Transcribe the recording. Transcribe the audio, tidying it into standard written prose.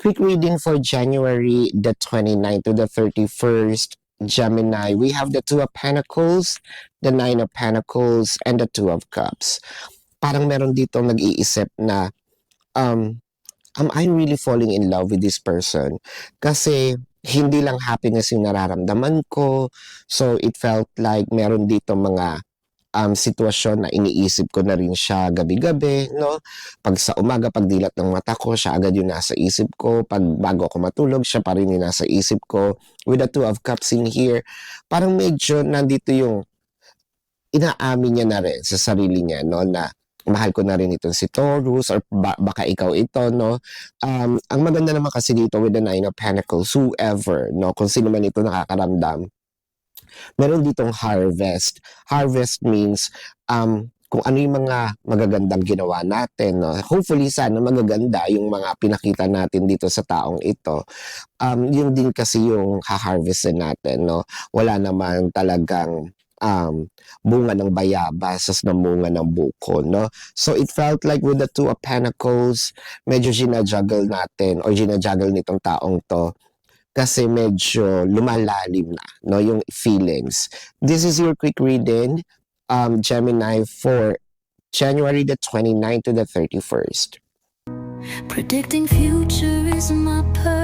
quick reading for January the 29th to the 31st, Gemini. We have the Two of Pentacles, the Nine of Pentacles, and the Two of Cups. Parang meron dito nag-iisip na, am I really falling in love with this person? Kasi hindi lang happiness yung nararamdaman ko. So it felt like meron dito mga sitwasyon na iniisip ko na rin siya gabi-gabi, no? Pag sa umaga, pag dilat ng mata ko, siya agad yung nasa isip ko. Pag bago ako matulog, siya pa rin yung nasa isip ko. With the Two of Cups in here, parang medyo nandito yung inaamin niya na rin sa sarili niya, no? Na mahal ko na rin itong si Taurus or baka ikaw ito, no? Ang maganda naman kasi dito with the Nine of Pentacles, whoever, no? Kung sino man ito nakakaramdam, meron ditong harvest. Harvest means kung ano yung mga magagandang ginawa natin. No? Hopefully, sana magaganda yung mga pinakita natin dito sa taong ito. Yun din kasi yung ha-harvestin natin. No? Wala naman talagang bunga ng bayabas as na bunga ng buko. No? So, it felt like with the Two of Pentacles, medyo ginajuggle natin or ginajuggle nitong taong to kasi medyo lumalalim na, no, yung feelings. This is your quick reading, Gemini, for January the 29th to the 31st. Predicting future is my purpose.